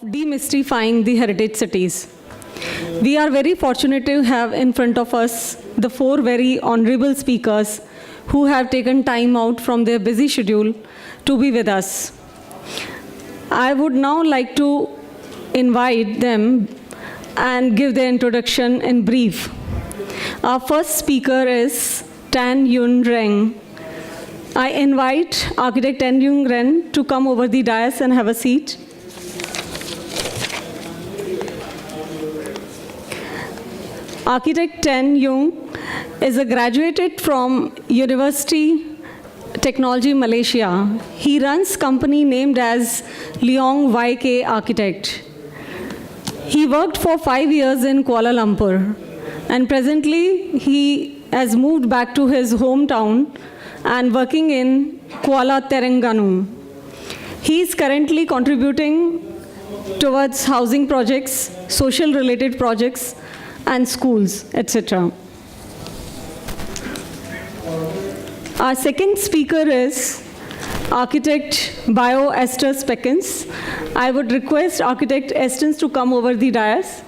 Demystifying the heritage cities. We are very fortunate to have in front of us the four very honorable speakers who have taken time out from their busy schedule to be with us. I would now like to invite them and give their introduction in brief. Our first speaker is Tan Yun Reng. I invite architect Tan Yun Reng to come over the dais and have a seat. Architect Tan Yun is a graduated from University Technology Malaysia. He runs company named as Leong YK Architect. He worked for 5 years in Kuala Lumpur, and presently he has moved back to his hometown and working in Kuala Terengganu. He is currently contributing towards housing projects, social related projects, and schools, etc. Our second speaker is architect Bio Esther Speckens. I would request architect Estens to come over the dais.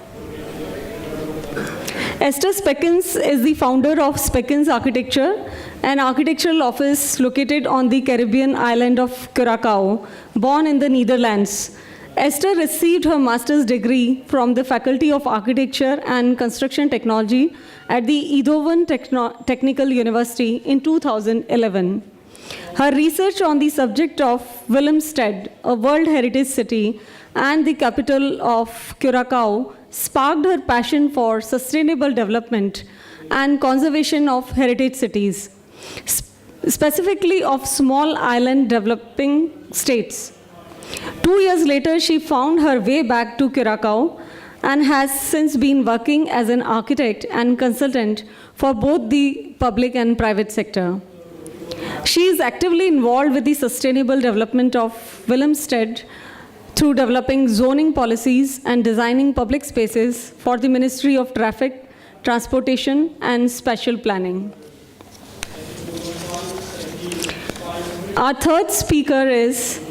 Esther Speckens is the founder of Speckens Architecture, an architectural office located on the Caribbean island of Curaçao, born in the Netherlands. Esther received her master's degree from the Faculty of Architecture and Construction Technology at the Eindhoven Technical University in 2011. Her research on the subject of Willemstad, a World Heritage City, and the capital of Curaçao sparked her passion for sustainable development and conservation of heritage cities, specifically of small island developing states. 2 years later, she found her way back to Curaçao and has since been working as an architect and consultant for both the public and private sector. She is actively involved with the sustainable development of Willemstad through developing zoning policies and designing public spaces for the Ministry of Traffic, Transportation, and Spatial Planning. Our third speaker is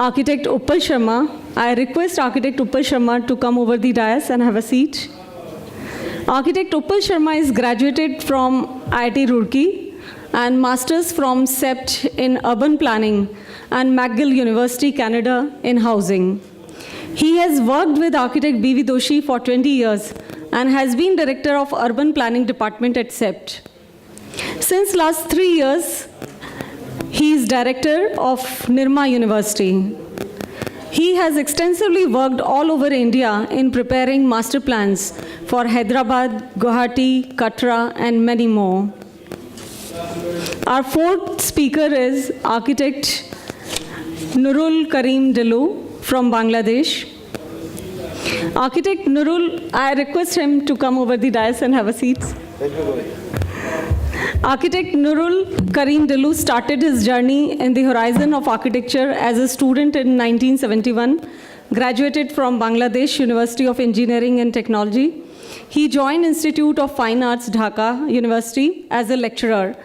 architect Uppal Sharma. I request architect Uppal Sharma to come over the dais and have a seat. Architect Uppal Sharma is graduated from IIT Roorkee and masters from CEPT in urban planning and McGill University, Canada in housing. He has worked with architect B.V. Doshi for 20 years and has been director of urban planning department at CEPT. Since last 3 years, he is director of Nirma University. He has extensively worked all over India in preparing master plans for Hyderabad, Guwahati, Katra, and many more. Our fourth speaker is architect Nurul Karim Dilu from Bangladesh. Architect Nurul, I request him to come over the dais and have a seat. Architect Nurul Karim Dilu started his journey in the horizon of architecture as a student in 1971, graduated from Bangladesh University of Engineering and Technology. He joined Institute of Fine Arts, Dhaka University as a lecturer,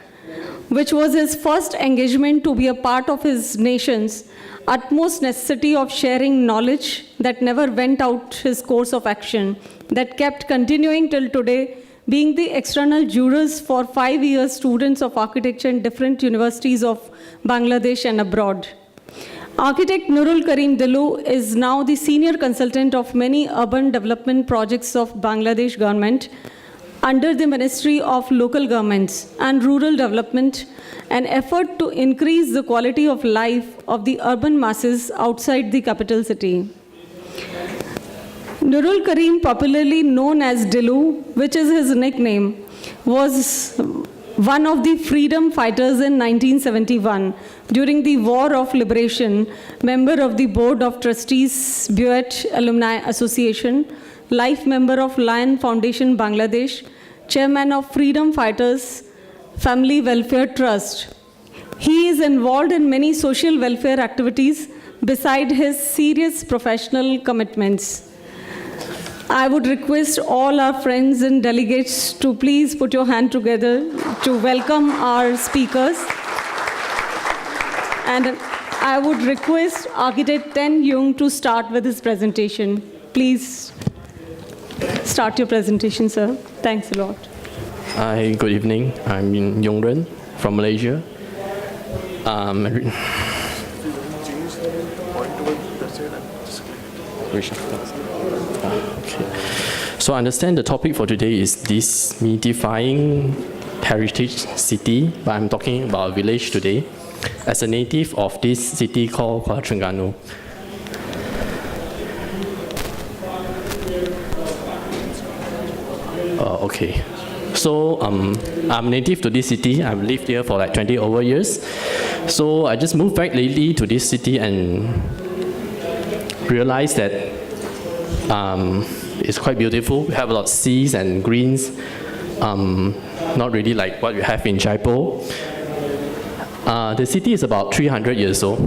which was his first engagement to be a part of his nation's utmost necessity of sharing knowledge that never went out his course of action, that kept continuing till today, being the external jurors for 5 years students of architecture in different universities of Bangladesh and abroad. Architect Nurul Karim Dilu is now the senior consultant of many urban development projects of Bangladesh government under the Ministry of Local Governments and Rural Development, an effort to increase the quality of life of the urban masses outside the capital city. Nurul Karim, popularly known as Dilu, which is his nickname, was one of the freedom fighters in 1971 during the War of Liberation, member of the Board of Trustees, Buet Alumni Association, life member of Lion Foundation Bangladesh, chairman of Freedom Fighters Family Welfare Trust. He is involved in many social welfare activities beside his serious professional commitments. I would request all our friends and delegates to please put your hand together to welcome our speakers. And I would request Architect Ten Yung to start with his presentation. Please start your presentation, sir. Thanks a lot. Hi, good evening. I'm Yung Ren from Malaysia. Okay. So I understand the topic for today is demystifying heritage city, but I'm talking about a village today. As a native of this city called Kuala Terengganu. Okay. So I'm native to this city. I've lived here for like 20 over years. So I just moved back lately to this city and realized that it's quite beautiful. We have a lot of seas and greens. Not really like what we have in Jaipur. The city is about 300 years old,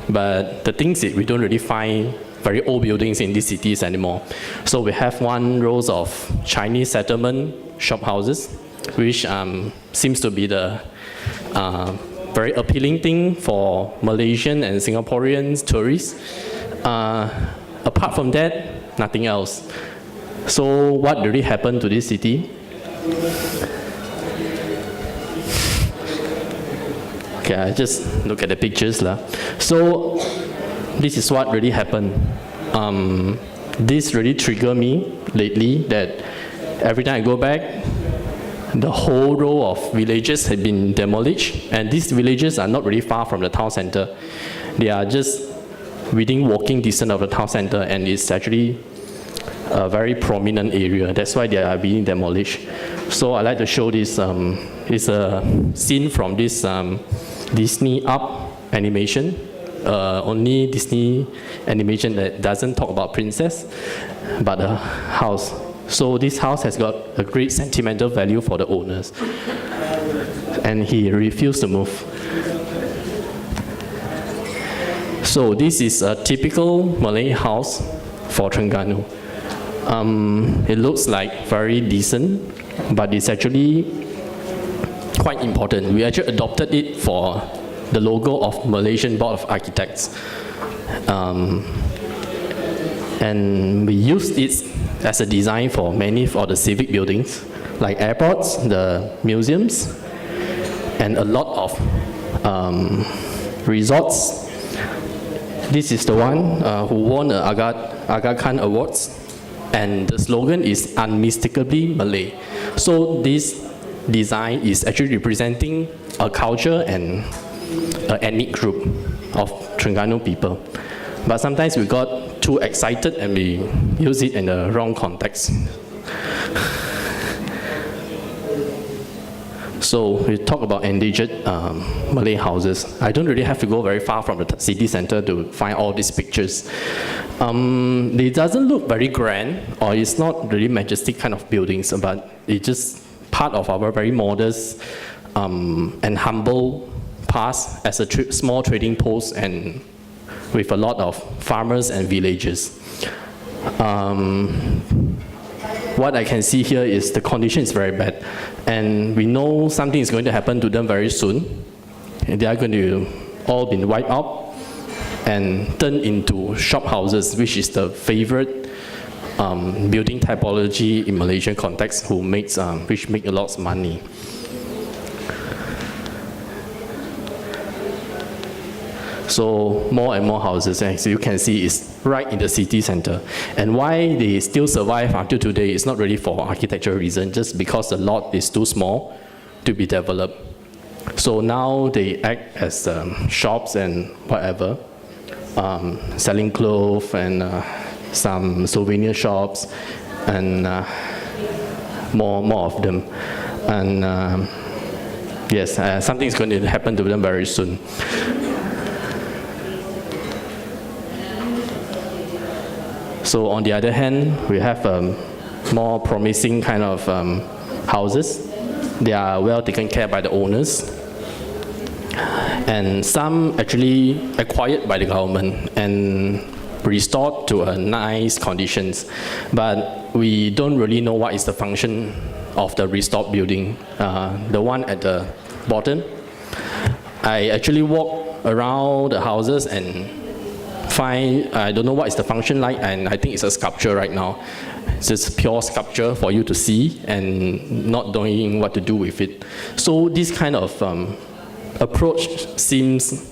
but the thing is we don't really find very old buildings in these cities anymore. So we have one rows of Chinese settlement shop houses, which seems to be the very appealing thing for Malaysian and Singaporean tourists. Apart from that, nothing else. So what really happened to this city? Okay, I just look at the pictures. So this is what really happened. This really triggered me lately that every time I go back, the whole row of villages have been demolished, and these villages are not really far from the town center. They are just within walking distance of the town center, and it's actually a very prominent area. That's why they are being demolished. So I like to show this. It's a scene from this Disney Up animation. Only Disney animation that doesn't talk about princess, but a house. So this house has got a great sentimental value for the owners, and he refused to move. So this is a typical Malay house for Terengganu. It looks like very decent, but it's actually quite important. We actually adopted it for the logo of Malaysian Board of Architects. And we used it as a design for many of the civic buildings, like airports, the museums, and a lot of resorts. This is the one who won the Aga Khan Awards, and the slogan is unmistakably Malay. So this design is actually representing a culture and an ethnic group of Terengganu people. But sometimes we got too excited and we use it in the wrong context. So we talk about endangered Malay houses. I don't really have to go very far from the city center to find all these pictures. It doesn't look very grand, or it's not really majestic kind of buildings, but it's just part of our very modest and humble past as a small trading post, and with a lot of farmers and villagers. What I can see here is the condition is very bad, and we know something is going to happen to them very soon. They are going to all be wiped out and turned into shop houses, which is the favorite building typology in Malaysian context, which make a lot of money. So more and more houses, as you can see, is right in the city center. And why they still survive until today is not really for architectural reason, just because the lot is too small to be developed. So now they act as shops and whatever, selling clothes and some souvenir shops, and more of them. And yes, something is going to happen to them very soon. So on the other hand, we have more promising kind of houses. They are well taken care by the owners. And some actually acquired by the government and restored to a nice conditions. But we don't really know what is the function of the restored building. The one at the bottom, I actually walked around the houses and find, I don't know what is the function like, and I think it's a sculpture right now. It's just pure sculpture for you to see and not knowing what to do with it. So this kind of approach seems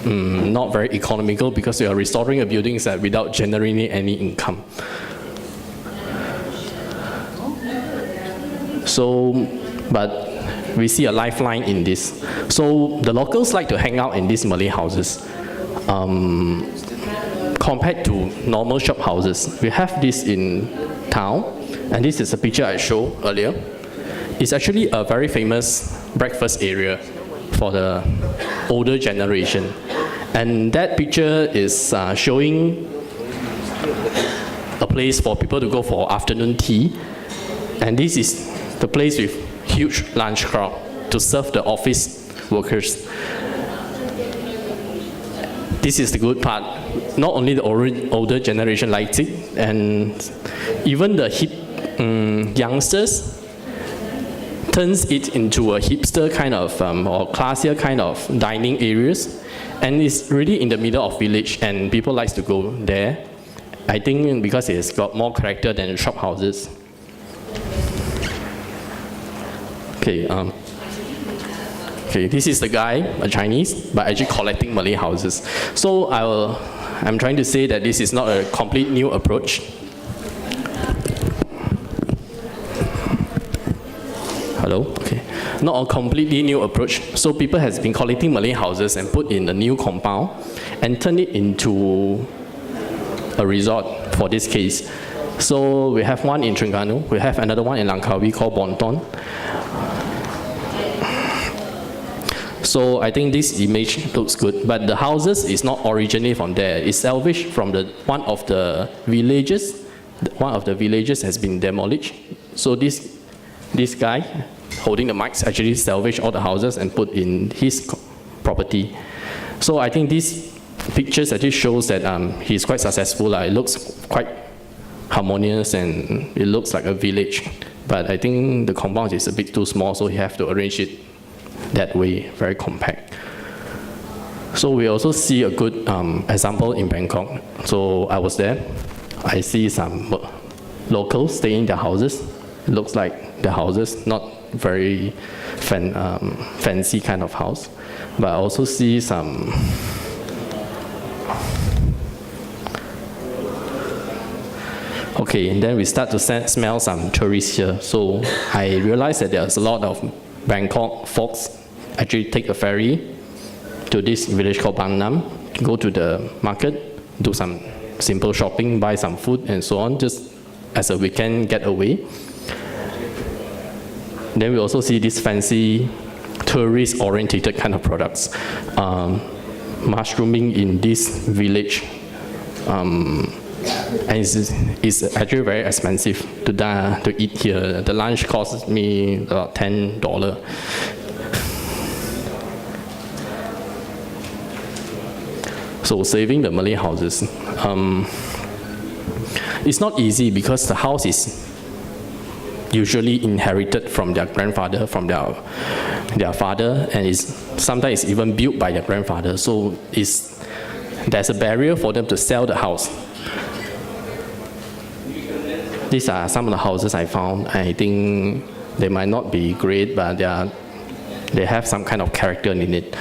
not very economical because you are restoring a building without generating any income. So, but we see a lifeline in this. So the locals like to hang out in these Malay houses. Compared to normal shop houses, we have this in town, and this is a picture I showed earlier. It's actually a very famous breakfast area for the older generation. And that picture is showing a place for people to go for afternoon tea. And this is the place with huge lunch crowd to serve the office workers. This is the good part. Not only the older generation likes it, and even the hip youngsters turns it into a hipster kind of or classier kind of dining areas, and it's really in the middle of village, and people like to go there. I think because it's got more character than the shop houses. Okay. Okay, this is the guy, a Chinese, but actually collecting Malay houses. So I'm trying to say that this is not a complete new approach. Hello? Okay. Not a completely new approach. So people has been collecting Malay houses and put in a new compound and turn it into a resort for this case. So we have one in Terengganu, we have another one in Langkawi called Bonton. So I think this image looks good, but the houses is not originally from there. It's salvaged from one of the villages. One of the villages has been demolished. So this guy holding the mics actually salvaged all the houses and put in his property. So I think these pictures actually shows that he's quite successful. It looks quite harmonious and it looks like a village. But I think the compound is a bit too small, so you have to arrange it that way, very compact. So we also see a good example in Bangkok. So I was there. I see some locals staying in their houses. It looks like the houses, not very fancy kind of house. But I also see some okay, and then we start to smell some tourists here. So I realized that there's a lot of Bangkok folks actually take a ferry to this village called Bang Nam, go to the market, do some simple shopping, buy some food and so on, just as a weekend getaway. Then we also see this fancy tourist-oriented kind of products, mushrooming in this village. And it's actually very expensive to eat here. The lunch cost me about $10. So saving the Malay houses. It's not easy because the house is usually inherited from their grandfather, from their father, and sometimes even built by their grandfather. So there's a barrier for them to sell the house. These are some of the houses I found. I think they might not be great, but they have some kind of character in it.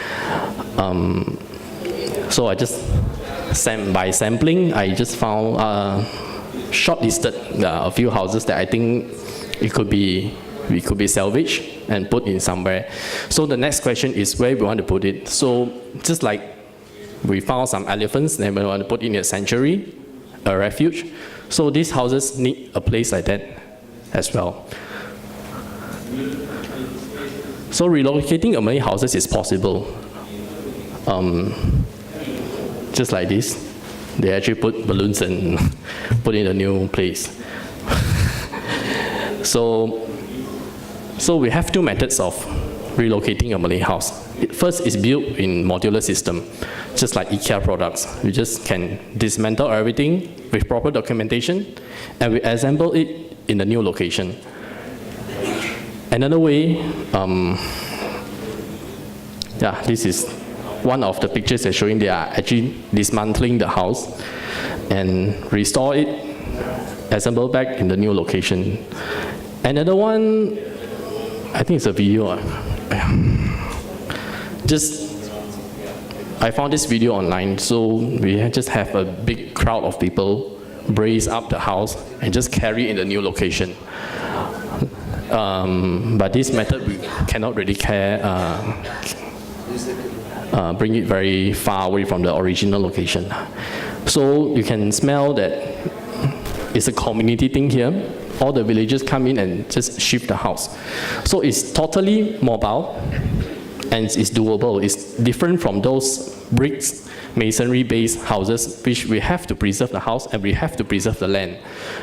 So I just, by sampling, I just found shortlisted a few houses that I think we could be salvaged and put in somewhere. So the next question is where we want to put it. So just like we found some elephants, then we want to put in a sanctuary, a refuge. So these houses need a place like that as well. So relocating Malay houses is possible. Just like this, they actually put balloons and put in a new place. So we have two methods of relocating a Malay house. First is built in modular system, just like IKEA products. We just can dismantle everything with proper documentation, and we assemble it in a new location. Another way, this is one of the pictures they're showing, they are actually dismantling the house and restore it, assemble back in the new location. Another one, I think it's a video. I found this video online, so we just have a big crowd of people brace up the house and just carry in the new location. But this method, we cannot really bring it very far away from the original location. So you can smell that it's a community thing here. All the villagers come in and just shift the house. So it's totally mobile and it's doable. It's different from those bricks, masonry-based houses, which we have to preserve the house and we have to preserve the land.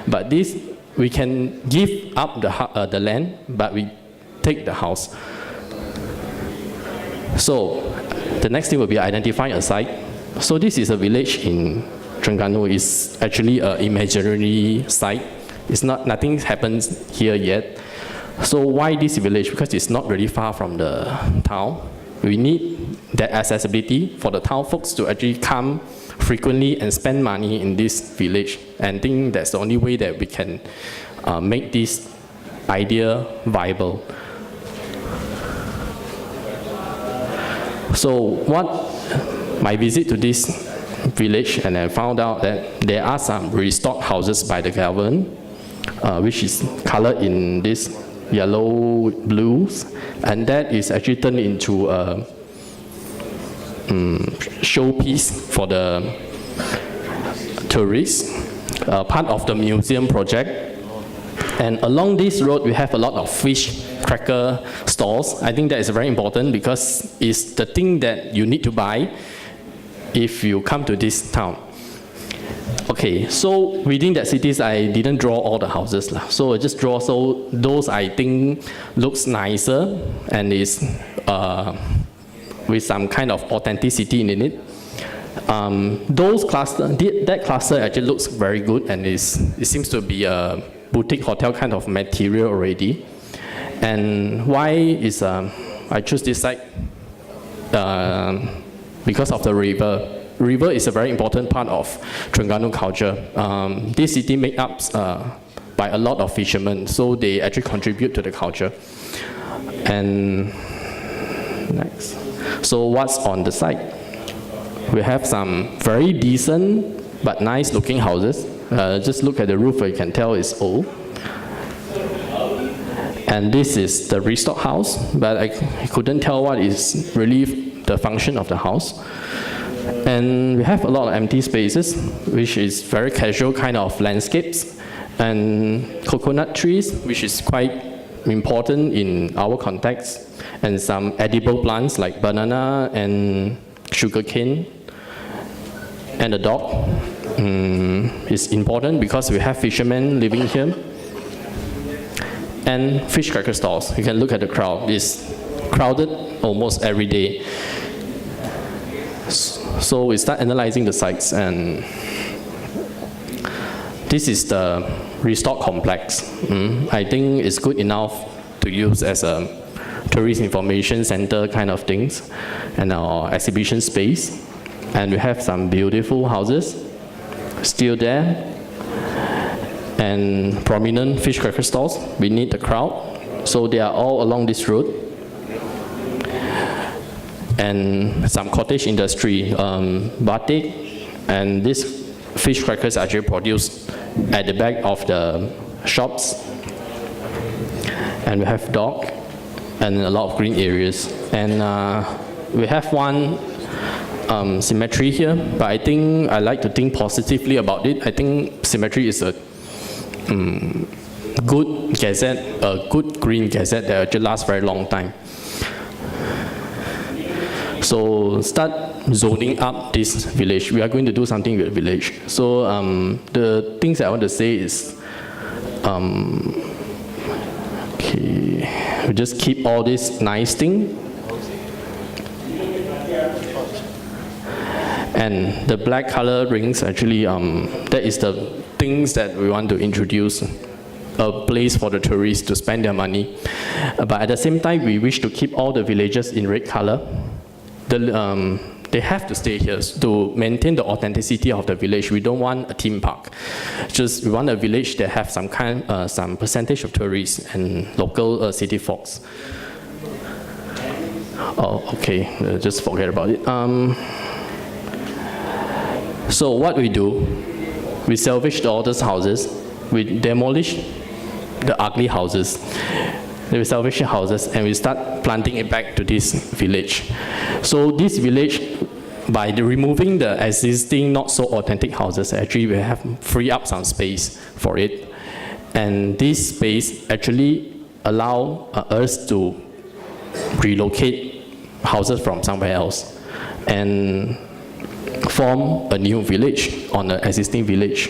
But this, we can give up the land, but we take the house. So the next thing will be identifying a site. So this is a village in Terengganu. It's actually an imaginary site. It's not, nothing happens here yet. So why this village? Because it's not really far from the town. We need that accessibility for the town folks to actually come frequently and spend money in this village. And I think that's the only way that we can make this idea viable. So what my visit to this village, and I found out that there are some restored houses by the government, which is colored in this yellow blues, and that is actually turned into a showpiece for the tourists, part of the museum project. And along this road, we have a lot of fish cracker stalls. I think that is very important because it's the thing that you need to buy if you come to this town. Okay, so within that cities, I didn't draw all the houses. So I just draw those I think looks nicer and is with some kind of authenticity in it. That cluster actually looks very good, and it seems to be a boutique hotel kind of material already. And why is I choose this site? Because of the river. River is a very important part of Terengganu culture. This city made up by a lot of fishermen, so they actually contribute to the culture. And next. So what's on the site? We have some very decent but nice looking houses. Just look at the roof, you can tell it's old. And this is the restored house, but I couldn't tell what is really the function of the house. And we have a lot of empty spaces, which is very casual kind of landscapes, and coconut trees, which is quite important in our context, and some edible plants like banana and sugarcane. And the dog is important because we have fishermen living here. And fish cracker stalls. You can look at the crowd. It's crowded almost every day. So we start analyzing the sites, and this is the restored complex. I think it's good enough to use as a tourist information center kind of things, and our exhibition space. And we have some beautiful houses still there, and prominent fish cracker stalls beneath the crowd. So they are all along this road. And some cottage industry, batik, and these fish crackers are actually produced at the back of the shops. And we have dog and a lot of green areas. And we have one cemetery here, but I think I like to think positively about it. I think cemetery is a good gazette, a good green gazette that actually lasts very long time. So start zoning up this village. We are going to do something with the village. So the things I want to say is, okay, we just keep all this nice thing. And the black color rings actually, that is the things that we want to introduce, a place for the tourists to spend their money. But at the same time, we wish to keep all the villages in red color. they have to stay here to maintain the authenticity of the village. We don't want a theme park. Just we want a village that have some percentage of tourists and local city folks. Oh, okay, just forget about it. So what we do, we salvage all those houses, we demolish the ugly houses, we salvage the houses, and we start planting it back to this village. So this village, by removing the existing not so authentic houses, actually we have free up some space for it. And this space actually allow us to relocate houses from somewhere else and form a new village on an existing village.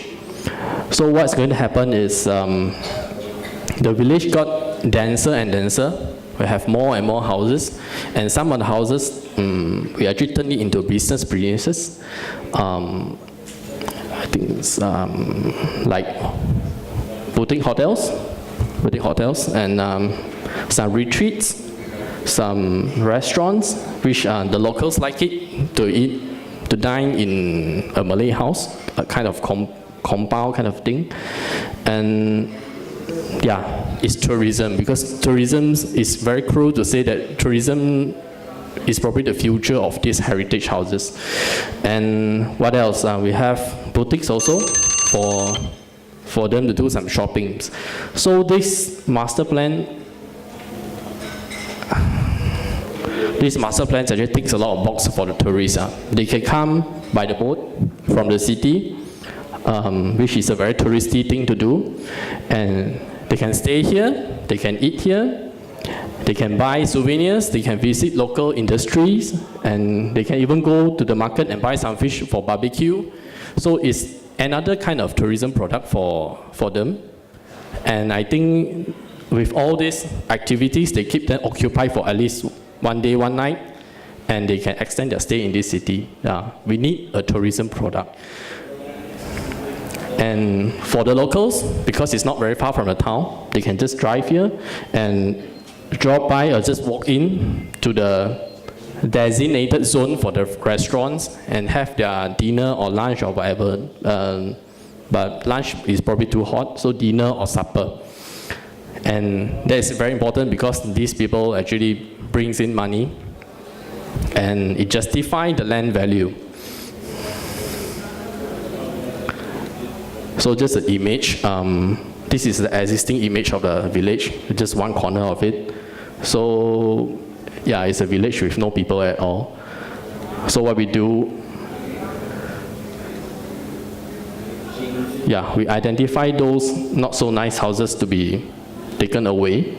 So what's going to happen is the village got denser and denser. We have more and more houses, and some of the houses we actually turned it into business premises. I think it's like boutique hotels, and some retreats, some restaurants, which the locals like it to dine in a Malay house, a kind of compound kind of thing. And yeah, it's tourism, because tourism is very cruel to say that tourism is probably the future of these heritage houses. And what else? We have boutiques also for them to do some shopping. So this master plan actually ticks a lot of boxes for the tourists. They can come by the boat from the city, which is a very touristy thing to do, and they can stay here, they can eat here, they can buy souvenirs, they can visit local industries, and they can even go to the market and buy some fish for barbecue. So it's another kind of tourism product for them. And I think with all these activities, they keep them occupied for at least one day, one night, and they can extend their stay in this city. We need a tourism product. And for the locals, because it's not very far from the town, they can just drive here and drop by or just walk in to the designated zone for the restaurants and have their dinner or lunch or whatever. But lunch is probably too hot, so dinner or supper. And that is very important because these people actually brings in money and it justifies the land value. So just an image. This is the existing image of the village, just one corner of it. So yeah, it's a village with no people at all. So what we do, we identify those not so nice houses to be taken away,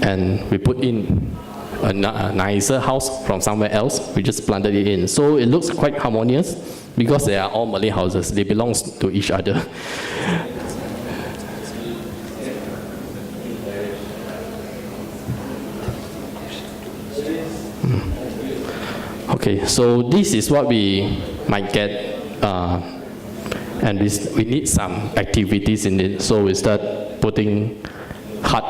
and we put in a nicer house from somewhere else. We just planted it in. So it looks quite harmonious because they are all Malay houses. They belong to each other. Okay, so this is what we might get, and we need some activities in it. So we start putting hut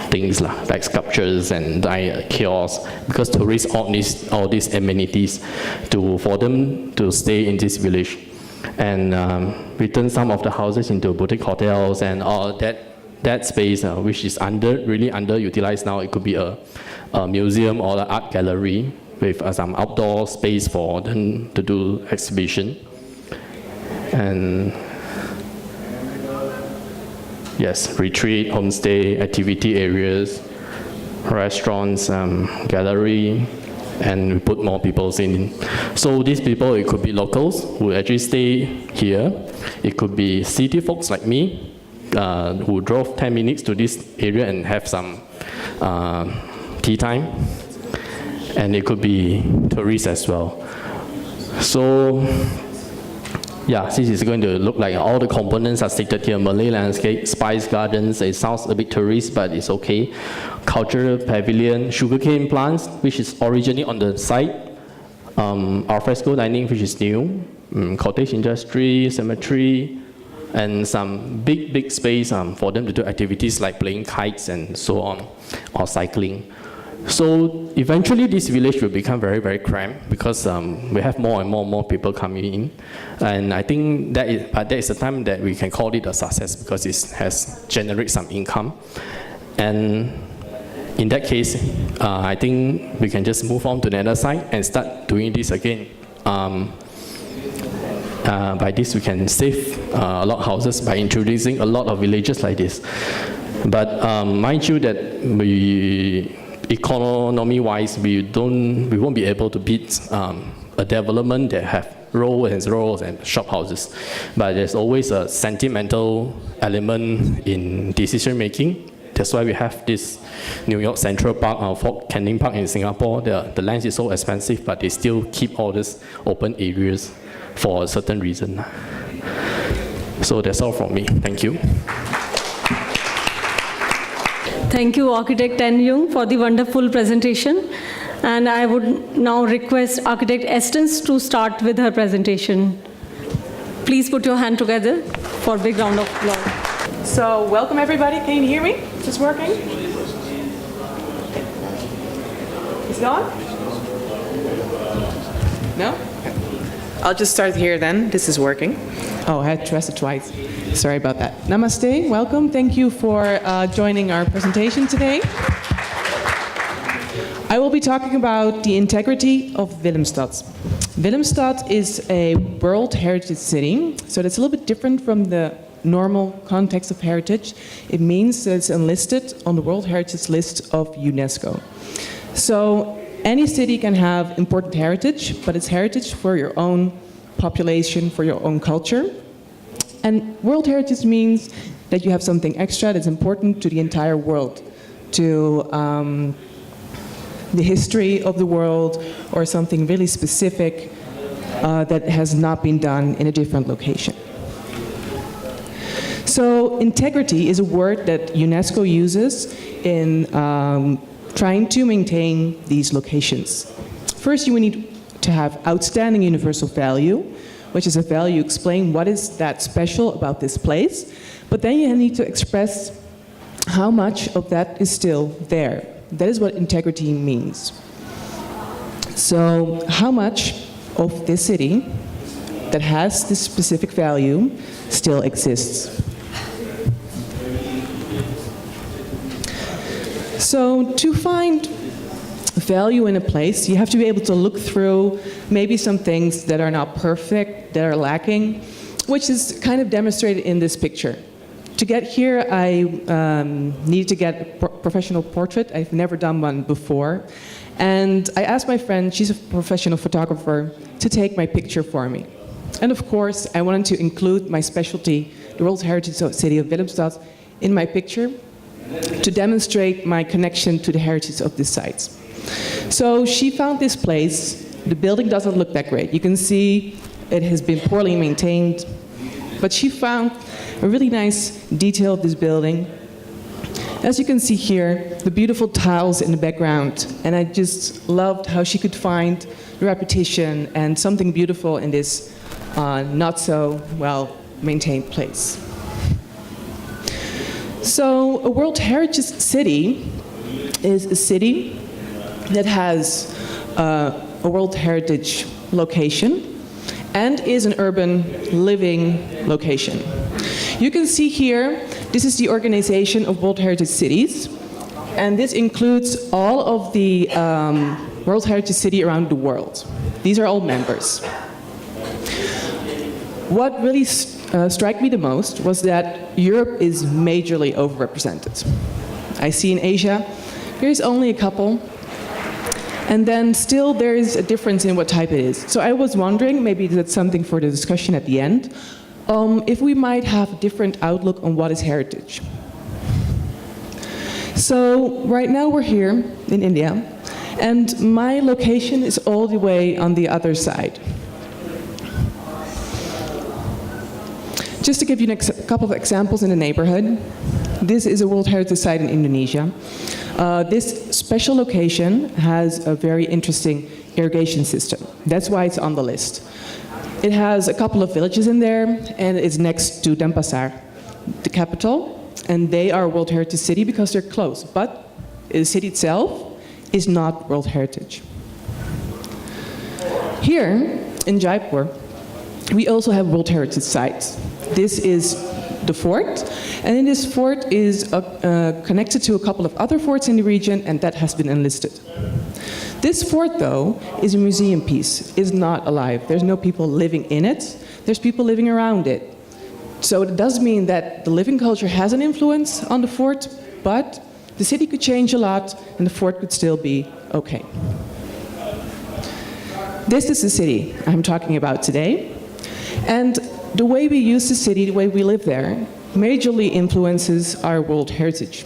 things like sculptures and kiosks, because tourists all need all these amenities for them to stay in this village. And we turn some of the houses into boutique hotels, and all that space which is really underutilized now. It could be a museum or an art gallery with some outdoor space for them to do exhibition. And yes, retreat, homestay, activity areas, restaurants, gallery, and we put more people in. So these people, it could be locals who actually stay here. It could be city folks like me who drove 10 minutes to this area and have some tea time. And it could be tourists as well. So yeah, this is going to look like all the components are stated here. Malay landscape, spice gardens. It sounds a bit tourist, but it's okay. Cultural pavilion, sugarcane plants, which is originally on the site. Al fresco dining, which is new. Cottage industry, cemetery, and some big space for them to do activities like playing kites and so on, or cycling. So eventually this village will become very cramped because we have more and more people coming in. And I think that is the time that we can call it a success because it has generated some income. And in that case, I think we can just move on to the other side and start doing this again. By this we can save a lot of houses by introducing a lot of villages like this. But mind you that economy-wise, we won't be able to beat a development that have rows and shop houses. But there's always a sentimental element in decision making. That's why we have this New York Central Park, Fort Canning Park in Singapore. The land is so expensive, but they still keep all these open areas for a certain reason. So that's all from me. Thank you. Thank you, Architect Tan Yung, for the wonderful presentation. And I would now request Architect Estens to start with her presentation. Please put your hand together for a big round of applause. So, welcome everybody. Can you hear me? Is this working? Is it on? No? Okay. I'll just start here then. This is working. Oh, I had to press it twice. Sorry about that. Namaste, welcome. Thank you for joining our presentation today. I will be talking about the integrity of Willemstad. Willemstad is a World Heritage City, so that's a little bit different from the normal context of heritage. It means that it's enlisted on the World Heritage List of UNESCO. So any city can have important heritage, but it's heritage for your own population, for your own culture. And World Heritage means that you have something extra that's important to the entire world, to the history of the world, or something really specific that has not been done in a different location. So integrity is a word that UNESCO uses in trying to maintain these locations. First, you need to have outstanding universal value, which is a value explain what is that special about this place, but then you need to express how much of that is still there. That is what integrity means. So how much of this city that has this specific value still exists? So to find value in a place, you have to be able to look through maybe some things that are not perfect, that are lacking, which is kind of demonstrated in this picture. To get here, I needed to get a professional portrait. I've never done one before. And I asked my friend, she's a professional photographer, to take my picture for me. And of course, I wanted to include my specialty, the World Heritage City of Willemstad, in my picture to demonstrate my connection to the heritage of these sites. So she found this place. The building doesn't look that great. You can see it has been poorly maintained, but she found a really nice detail of this building. As you can see here, the beautiful tiles in the background, and I just loved how she could find the repetition and something beautiful in this not so well maintained place. So a World Heritage City is a city that has a World Heritage location and is an urban living location. You can see here, this is the organization of World Heritage Cities, and this includes all of the World Heritage City around the world. These are all members. What really struck me the most was that Europe is majorly overrepresented. I see in Asia, there's only a couple, and then still there is a difference in what type it is. So I was wondering, maybe that's something for the discussion at the end, if we might have a different outlook on what is heritage. So right now we're here in India, and my location is all the way on the other side. Just to give you a couple of examples in the neighborhood, this is a World Heritage Site in Indonesia. This special location has a very interesting irrigation system. That's why it's on the list. It has a couple of villages in there, and it's next to Denpasar, the capital, and they are World Heritage City because they're close, but the city itself is not World Heritage. Here in Jaipur, we also have World Heritage sites. This is the fort, and in this fort is connected to a couple of other forts in the region, and that has been enlisted. This fort, though, is a museum piece, is not alive. There's no people living in it, there's people living around it. So it does mean that the living culture has an influence on the fort, but the city could change a lot, and the fort could still be okay. This is the city I'm talking about today, and the way we use the city, the way we live there, majorly influences our World Heritage.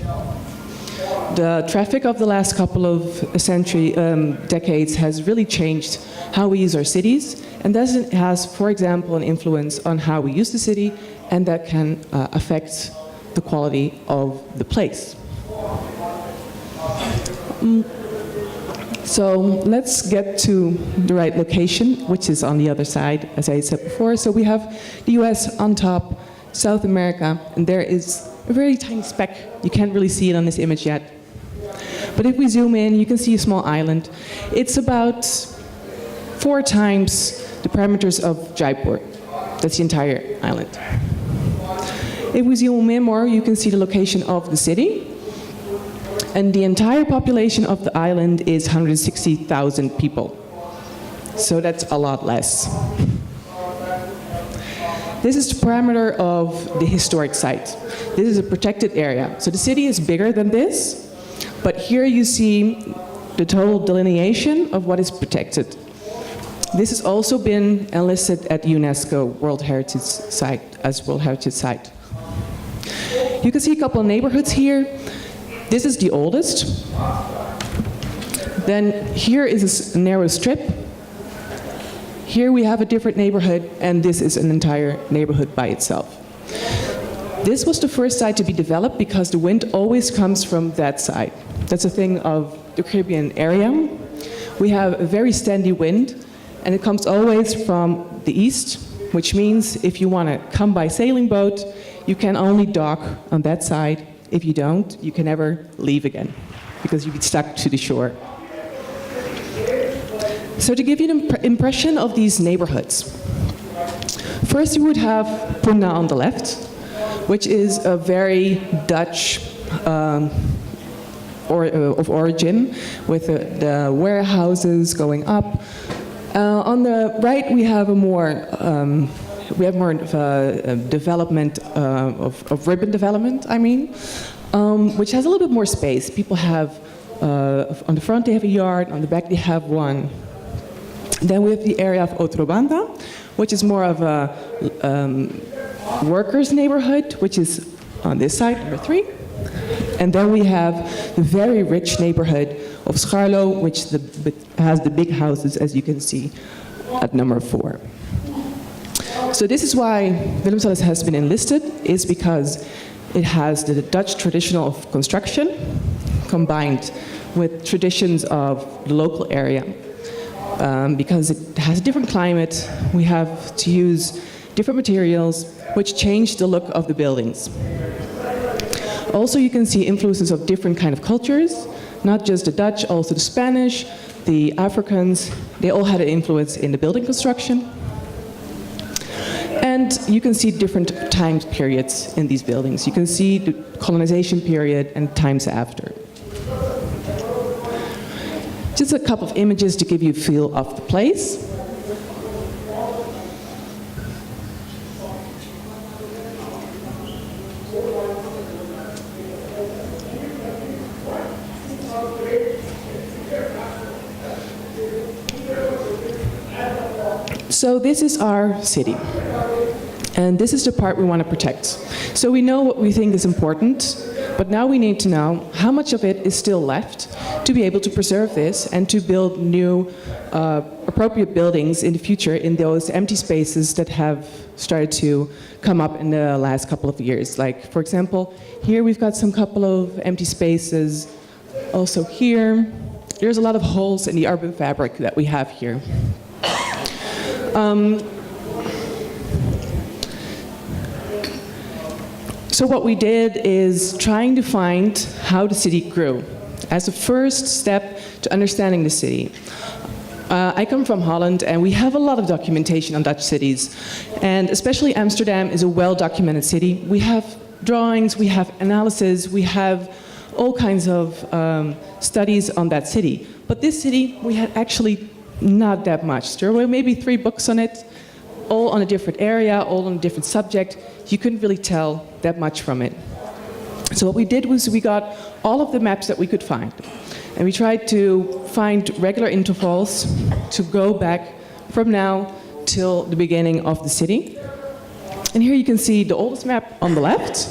The traffic of the last couple of decades has really changed how we use our cities, and that has, for example, an influence on how we use the city, and that can affect the quality of the place. So let's get to the right location, which is on the other side, as I said before. So we have the US on top, South America, and there is a very tiny speck. You can't really see it on this image yet. But if we zoom in, you can see a small island. It's about 4 times the parameters of Jaipur. That's the entire island. If we zoom in more, you can see the location of the city. And the entire population of the island is 160,000 people. So that's a lot less. This is the parameter of the historic site. This is a protected area. So the city is bigger than this, but here you see the total delineation of what is protected. This has also been enlisted at UNESCO World Heritage Site as World Heritage Site. You can see a couple of neighborhoods here. This is the oldest. Then here is a narrow strip. Here we have a different neighborhood, and this is an entire neighborhood by itself. This was the first site to be developed because the wind always comes from that side. That's a thing of the Caribbean area. We have a very steady wind, and it comes always from the east, which means if you want to come by sailing boat, you can only dock on that side. If you don't, you can never leave again, because you get stuck to the shore. So to give you an impression of these neighborhoods, first you would have Puna on the left, which is a very Dutch of origin, with the warehouses going up. On the right, we have more development of urban development, which has a little bit more space. People have, on the front they have a yard, on the back they have one. Then we have the area of Otrobanda, which is more of a workers' neighborhood, which is on this side, number 3. And then we have the very rich neighborhood of Scharlo, which has the big houses, as you can see, at number 4. So this is why Willemstad has been enlisted, is because it has the Dutch traditional of construction combined with traditions of the local area. Because it has a different climate, we have to use different materials, which change the look of the buildings. Also, you can see influences of different kind of cultures, not just the Dutch, also the Spanish, the Africans. They all had an influence in the building construction. And you can see different time periods in these buildings. You can see the colonization period and times after. Just a couple of images to give you a feel of the place. So this is our city, and this is the part we want to protect. So we know what we think is important, but now we need to know how much of it is still left to be able to preserve this and to build new appropriate buildings in the future in those empty spaces that have started to come up in the last couple of years. Like, for example, here we've got some couple of empty spaces, also here, there's a lot of holes in the urban fabric that we have here. So what we did is trying to find how the city grew as a first step to understanding the city. I come from Holland, and we have a lot of documentation on Dutch cities, and especially Amsterdam is a well-documented city. We have drawings, we have analysis, we have all kinds of studies on that city. But this city, we had actually not that much. There were maybe 3 books on it, all on a different area, all on a different subject. You couldn't really tell that much from it. So what we did was we got all of the maps that we could find. And we tried to find regular intervals to go back from now till the beginning of the city. And here you can see the oldest map on the left.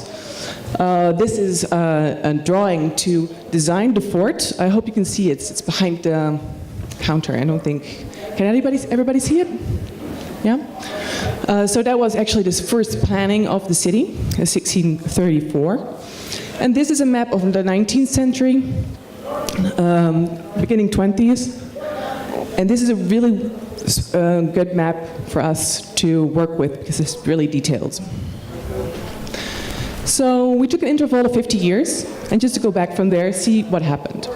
This is a drawing to design the fort. I hope you can see it. It's behind the counter. I don't think... Can everybody see it? Yeah? So that was actually the first planning of the city, 1634. And this is a map of the 19th century, beginning 20th. And this is a really good map for us to work with because it's really detailed. So we took an interval of 50 years, and just to go back from there, see what happened.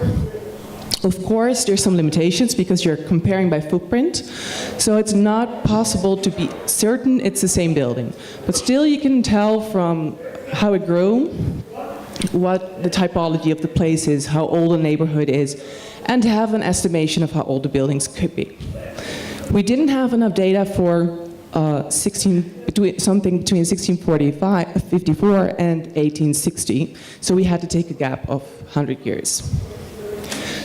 Of course, there's some limitations because you're comparing by footprint, so it's not possible to be certain it's the same building. But still you can tell from how it grew, what the typology of the place is, how old the neighborhood is, and have an estimation of how old the buildings could be. We didn't have enough data for something between 1654 and 1860, so we had to take a gap of 100 years.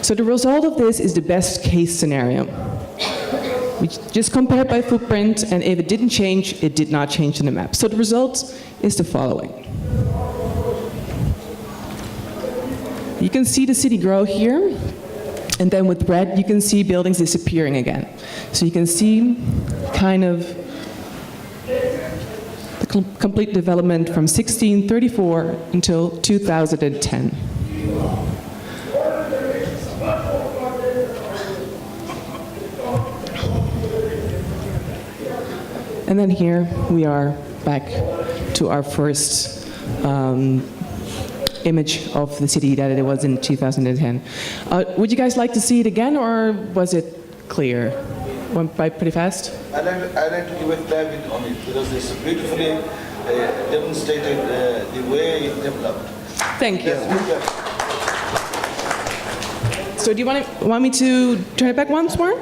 So the result of this is the best case scenario. We just compared by footprint, and if it didn't change, it did not change in the map. So the result is the following. You can see the city grow here, and then with red you can see buildings disappearing again. So you can see kind of the complete development from 1634 until 2010. And then here we are back to our first image of the city that it was in 2010. Would you guys like to see it again, or was it clear? Went by pretty fast? I'd like to give a fair bit on it because it's beautifully demonstrated the way it developed. Thank you. Yes. So do you want me to turn it back once more?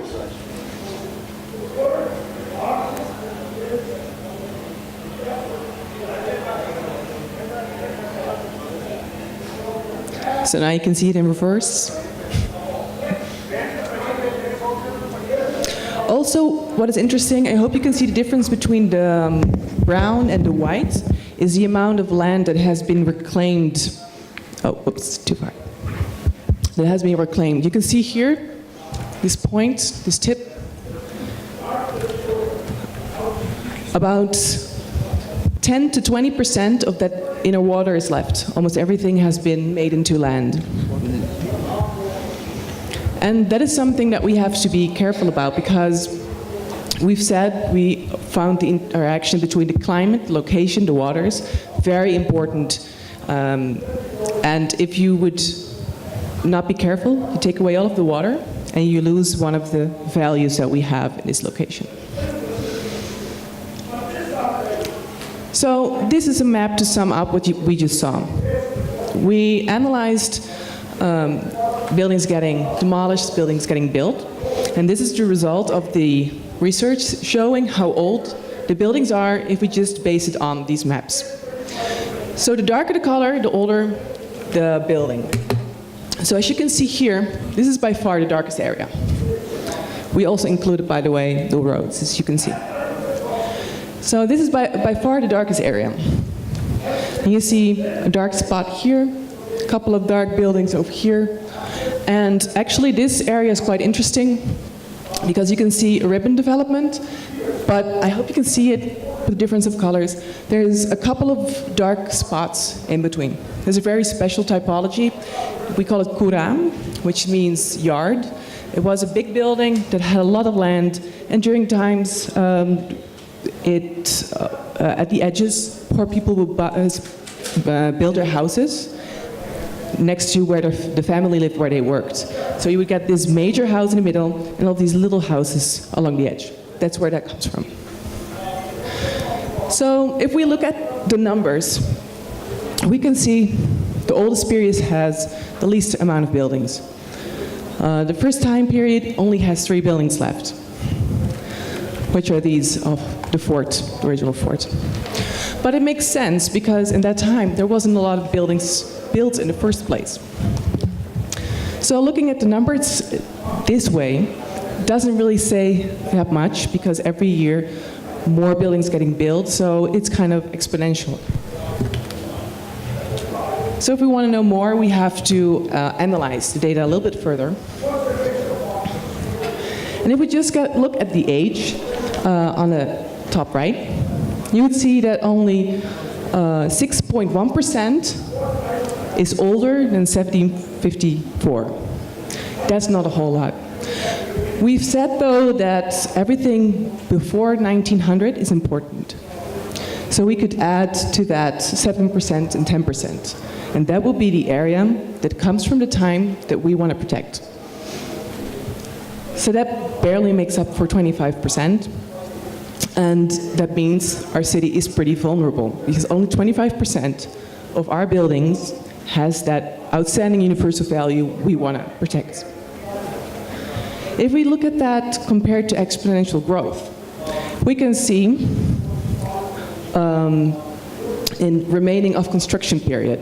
So now you can see it in reverse. Also, what is interesting, I hope you can see the difference between the brown and the white, is the amount of land that has been reclaimed. Oh, oops, too far. That has been reclaimed. You can see here, this point, this tip, about 10 to 20% of that inner water is left. Almost everything has been made into land. And that is something that we have to be careful about because we've said we found the interaction between the climate, the location, the waters, very important. And if you would not be careful, you take away all of the water and you lose one of the values that we have in this location. So this is a map to sum up what we just saw. We analyzed buildings getting demolished, buildings getting built, and this is the result of the research showing how old the buildings are if we just base it on these maps. So the darker the color, the older the building. So as you can see here, this is by far the darkest area. We also included, by the way, the roads, as you can see. So this is by far the darkest area. And you see a dark spot here, a couple of dark buildings over here. And actually this area is quite interesting because you can see a ribbon development, but I hope you can see it with the difference of colors. There's a couple of dark spots in between. There's a very special typology. We call it kuram, which means yard. It was a big building that had a lot of land, and during times, at the edges, poor people would build their houses next to where the family lived, where they worked. So you would get this major house in the middle and all these little houses along the edge. That's where that comes from. So if we look at the numbers, we can see the oldest period has the least amount of buildings. The first time period only has 3 buildings left, which are these of the fort, the original fort. But it makes sense because in that time there wasn't a lot of buildings built in the first place. So looking at the numbers this way doesn't really say that much because every year more buildings getting built, so it's kind of exponential. So if we want to know more, we have to analyze the data a little bit further. And if we just look at the age on the top right, you would see that only 6.1% is older than 1754. That's not a whole lot. We've said, though, that everything before 1900 is important. So we could add to that 7% and 10%. And that will be the area that comes from the time that we want to protect. So that barely makes up for 25%. And that means our city is pretty vulnerable because only 25% of our buildings has that outstanding universal value we want to protect. If we look at that compared to exponential growth, we can see in remaining of construction period,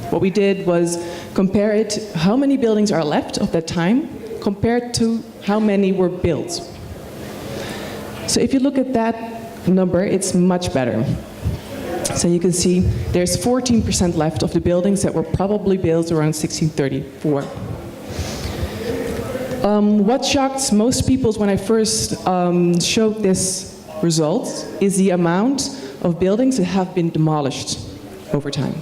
what we did was compare it, how many buildings are left of that time compared to how many were built. So if you look at that number, it's much better. So you can see there's 14% left of the buildings that were probably built around 1634. What shocked most people when I first showed this result is the amount of buildings that have been demolished over time.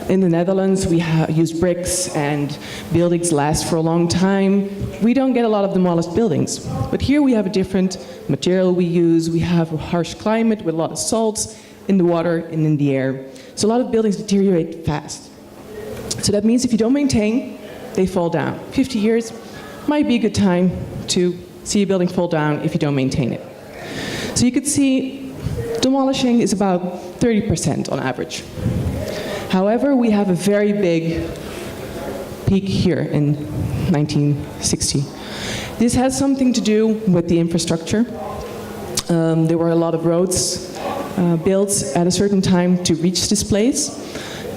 In the Netherlands, we use bricks and buildings last for a long time. We don't get a lot of demolished buildings. But here we have a different material we use. We have a harsh climate with a lot of salts in the water and in the air. So a lot of buildings deteriorate fast. So that means if you don't maintain, they fall down. 50 years might be a good time to see a building fall down if you don't maintain it. So you could see demolishing is about 30% on average. However, we have a very big peak here in 1960. This has something to do with the infrastructure. There were a lot of roads built at a certain time to reach this place,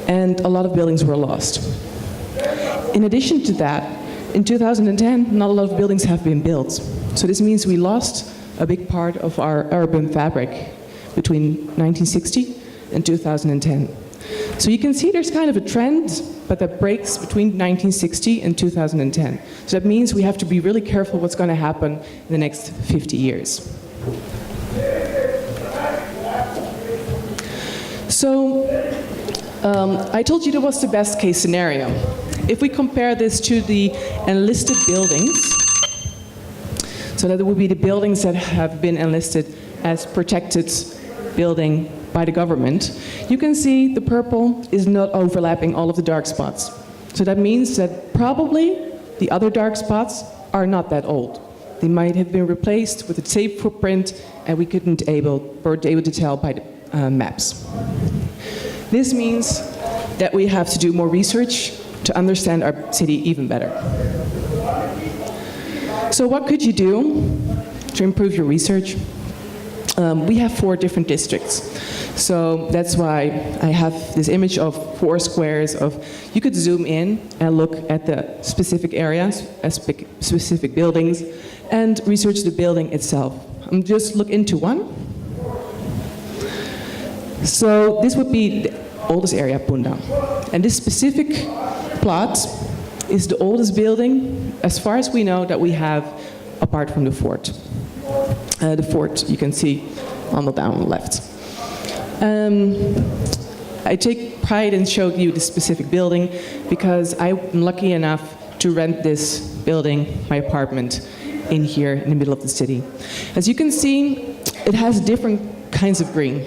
and a lot of buildings were lost. In addition to that, in 2010, not a lot of buildings have been built. So this means we lost a big part of our urban fabric between 1960 and 2010. So you can see there's kind of a trend, but that breaks between 1960 and 2010. So that means we have to be really careful what's going to happen in the next 50 years. So I told you that was the best case scenario. If we compare this to the enlisted buildings, so that would be the buildings that have been enlisted as protected building by the government, you can see the purple is not overlapping all of the dark spots. So that means that probably the other dark spots are not that old. They might have been replaced with the same footprint, and we weren't able to tell by the maps. This means that we have to do more research to understand our city even better. So what could you do to improve your research? We have 4 different districts. So that's why I have this image of 4 squares you could zoom in and look at the specific areas, specific buildings, and research the building itself. Just look into one. So this would be the oldest area, Punda. And this specific plot is the oldest building, as far as we know, that we have apart from the fort. The fort you can see on the down left. I take pride in showing you this specific building because I'm lucky enough to rent this building, my apartment, in here in the middle of the city. As you can see, it has different kinds of green,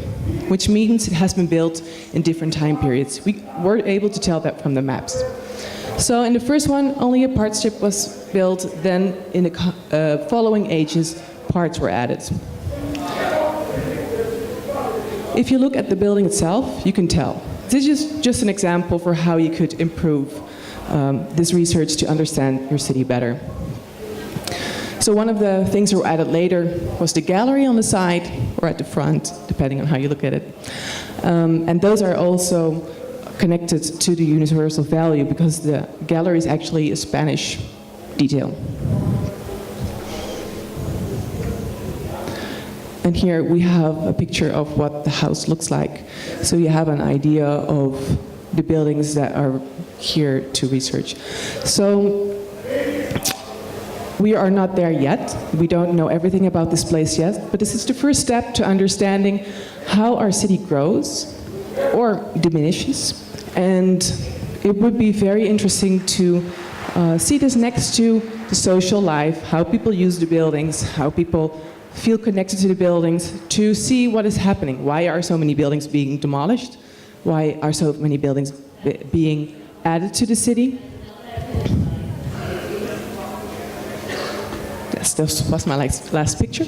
which means it has been built in different time periods. We were able to tell that from the maps. So in the first one, only a part strip was built, then in the following ages, parts were added. If you look at the building itself, you can tell. This is just an example for how you could improve this research to understand your city better. So one of the things that were added later was the gallery on the side or at the front, depending on how you look at it. And those are also connected to the universal value because the gallery is actually a Spanish detail. And here we have a picture of what the house looks like. So you have an idea of the buildings that are here to research. So we are not there yet. We don't know everything about this place yet, but this is the first step to understanding how our city grows or diminishes. And it would be very interesting to see this next to the social life, how people use the buildings, how people feel connected to the buildings, to see what is happening. Why are so many buildings being demolished? Why are so many buildings being added to the city? Yes, this was my last picture.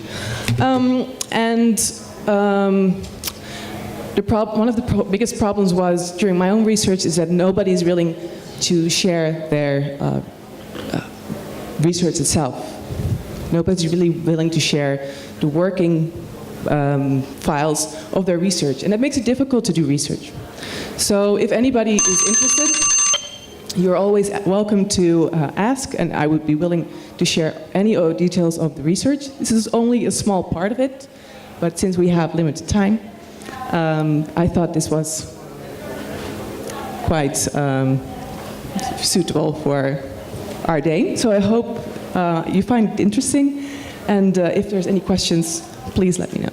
One of the biggest problems was, during my own research, is that nobody's willing to share their research itself. Nobody's really willing to share the working files of their research, and that makes it difficult to do research. So if anybody is interested, you're always welcome to ask, and I would be willing to share any details of the research. This is only a small part of it, but since we have limited time, I thought this was quite suitable for our day. So I hope you find it interesting, and if there's any questions, please let me know.